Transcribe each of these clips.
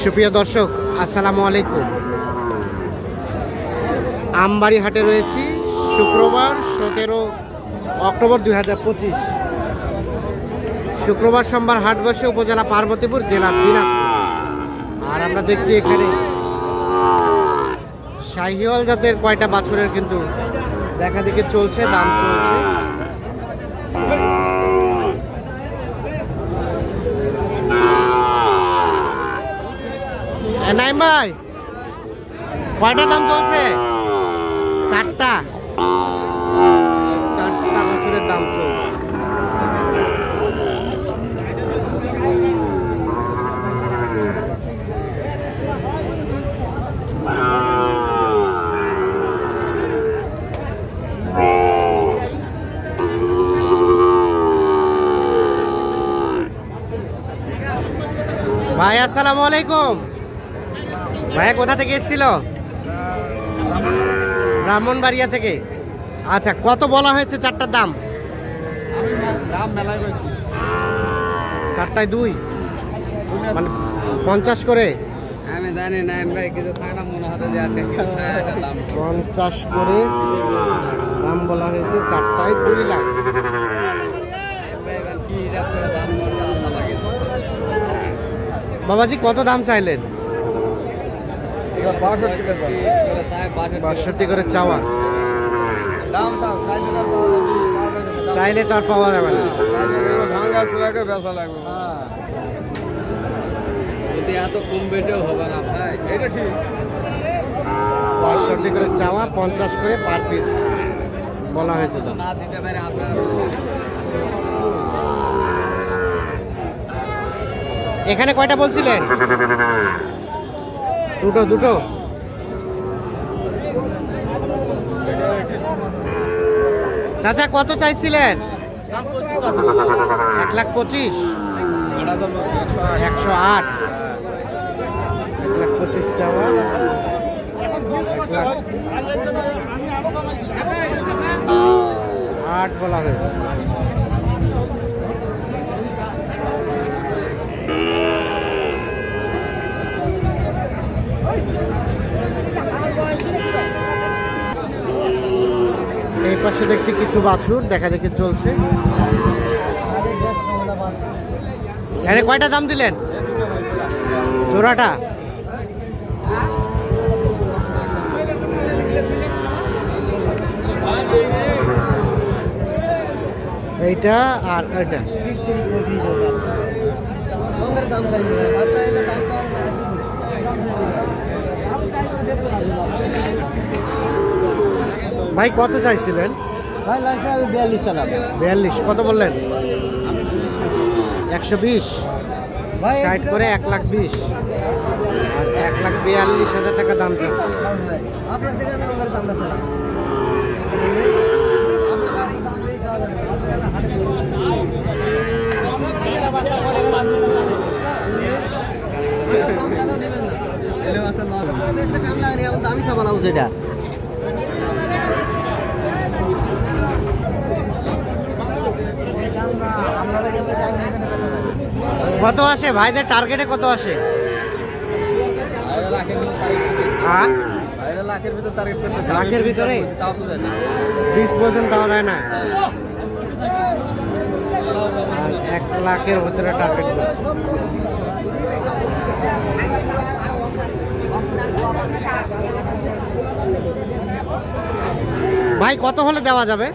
সুপ্রিয় দর্শক, আসসালামু আলাইকুম। আমবাড়ি হাটে রয়েছি শুক্রবার 17 অক্টোবর 2025। শুক্রবার সোমবার হাট বসে উপজেলা পার্বতীপুর, জেলা দিনাজপুর। আর আমরা দেখছি এখানে শাহিওয়াল জাতের কয়টা বাছুরের কিন্তু দেখা দেখি চলছে, দাম চলছে। নাইম ভাই, কয়টা দাম চলছে? চারটা বছরের দাম চলছে। ভাই আসসালামু আলাইকুম। ভাইয়া কোথা থেকে এসেছিল? ব্রাহ্মণবাড়িয়া থেকে। আচ্ছা, কত বলা হয়েছে চারটার দাম? চারটায় 2 মানে 50 করে। আমি জানি না ভাই, কিছু খারাপ মনে হতে যে 50 করে দাম বলা হয়েছে, চারটায় 2 লাখ। বাবাজি কত দাম চাইলেন? 62 করে চাওয়া। চাইলে তো আর পাওয়া যাবে না। এত কম বেশিও হবে না ভাই, এটা ঠিক। 62 করে চাওয়া, 50 করে পার পিস বলা হয়েছে। তো না দিতে পারে আপনারা। এখানে কয়টা বলছিলেন? দুটো। চাচা কত চাইছিলেন? 1,25,000। 108। 1,25,000 চাওয়া, 1,08,000 বলা হয়েছে। এই পাশে দেখছি কিছু বাছুর দেখা দেখি চলছে। এখানে কয়টা দাম দিলেন জোড়াটা? এইটা আর এটা। ভাই কত চাইছিলেন? ভাই লাগছে 42 টাকা। 42 কত বললেন? 120। 60 করে 1,20,000 আর 1,42,000 টাকা দাম চাচ্ছে। আপনার থেকে আমি ওখানে দামটা চাই। আমি সব বলাবো সেটা। কত আসে ভাইদের টার্গেটে? কত আসে? লাখের ভিতরে 20 বলছেন, তাও দেয় না। আর 1 লাখের ভিতরে টার্গেট করছে। ভাই কত হলে দেওয়া যাবে?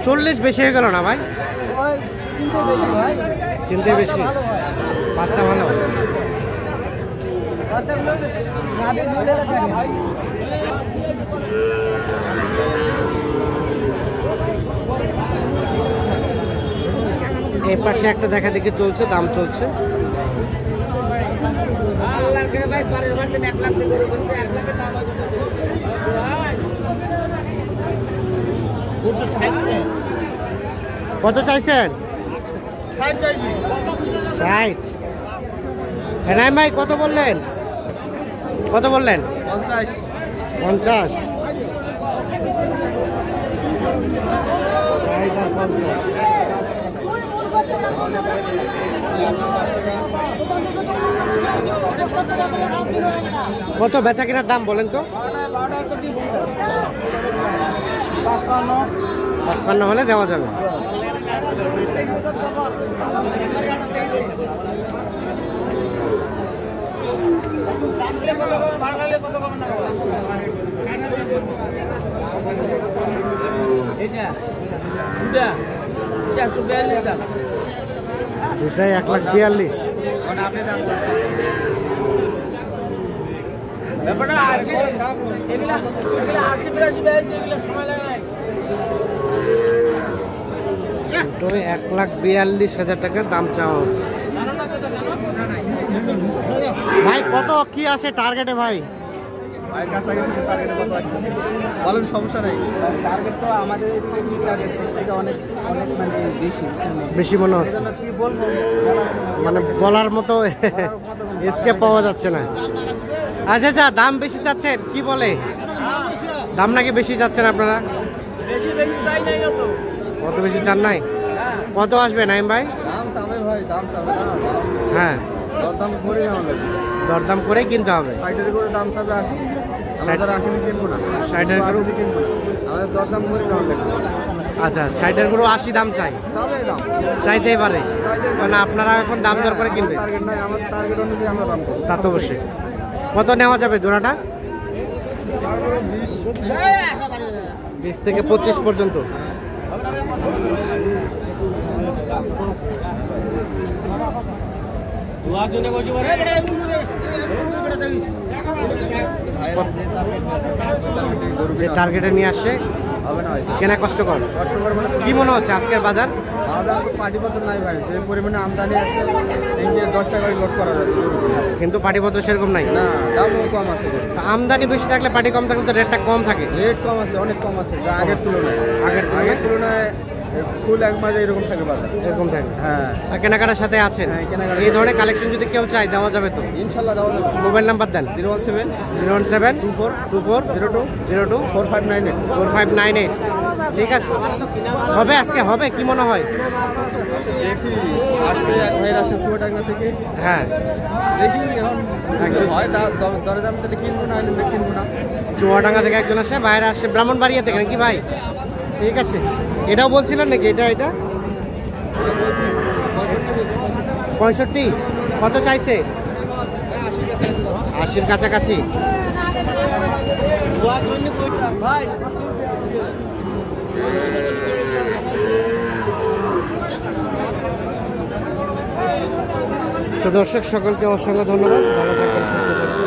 40 বেশি হয়ে গেল না ভাই? কিনতে বেশি, বাচ্চা ভালো। এই পাশে একটা দেখা দেখি চলছে, দাম চলছে। কত চাইছেন? 60। হ্যাঁ ভাই কত বললেন? 50। কত বেচা কেনার দাম বলেন তো? 55 হলে দেওয়া যাবে। দুটাই 1,42,000। দুটোই 1,42,000 টাকা দাম চাওয়া হচ্ছে। ভাই কত কি আসে টার্গেটে ভাই? বলেন, সমস্যা নেই। টার্গেট তো আমাদের থেকে অনেক অনেক মানে বেশি মনে হচ্ছে, কি বলবো মানে বলার মতো স্কেপ পাওয়া যাচ্ছে না। আচ্ছা আচ্ছা, দাম বেশি চাচ্ছেন কি বলে? দাম নাকি বেশি চাচ্ছেন আপনারা? কত বেশি চান নাই? কত আসবে নাইম ভাই? দাম চাবে ভাই, দাম চাবে না। হ্যাঁ, দরদাম করে আমাদের, দরদাম করেই কিনতে হবে। 60 করে দাম চাবে 80। আমাদের 80 কিনবো না, 60 করে কিনবো না, আমাদের দরদাম করে নেওয়া লাগবে। আচ্ছা, 60 করে 80 দাম চাই, চাবে দাম চাইতেই পারে, মানে আপনারা এখন দাম দর করে কিনবেন। টার্গেট নাই, আমার টার্গেট অনুযায়ী আমরা দাম করব। তা তো অবশ্যই। কত নেওয়া যাবে জোড়াটা? 20 থেকে 25 পর্যন্ত। যে টার্গেটে নিয়ে আসছে হবে না ভাই, কেনা কষ্টকর। কষ্টকর মানে কি মনে হচ্ছে আজকের বাজার? বাজার তো পাটিপত্র নাই ভাই, যে পরিমাণে আমদানি আছে ইন্ডিয়া 10 টাকায় লোড করা যাবে, কিন্তু পাটিপত্র সেরকম নাই না দামও কম আছে। তো আমদানি বেশি থাকলে পাটি কম থাকলে তো রেটটা কম থাকে। রেট কম আছে, অনেক কম আছে যা আগের তুলনায়। আগের তুলনায় ফুল এক মাসে এরকম থাকে বাজার, এরকম থাকে। হ্যাঁ। আর কেনাকাটার সাথে আছেন, হ্যাঁ, কেনাকাটা। এই ধরনের কালেকশন যদি কেউ চায় দেওয়া যাবে তো? ইনশাল্লাহ দেওয়া যাবে। মোবাইল নাম্বার দেন। 01724024598। 4598। ঠিক আছে, হবে আজকে, হবে কি মনে হয়? দেখি আসছে এক ভাইয়ের আছে চুয়াডাঙ্গা থেকে, হ্যাঁ, দেখি এখন একজন হয় দরে দাম তাহলে কিনবো না, কিনবো না। চুয়াডাঙ্গা থেকে একজন আসে, বাইরে আসছে ব্রাহ্মণবাড়িয়া থেকে নাকি ভাই? ঠিক আছে, এটাও বলছিলেন নাকি? এটা 65। কত চাইছে? 80-র কাছাকাছি। তো দর্শক সকলকে অসংখ্য ধন্যবাদ, ভালো থাকবেন, সুস্থ থাকবেন।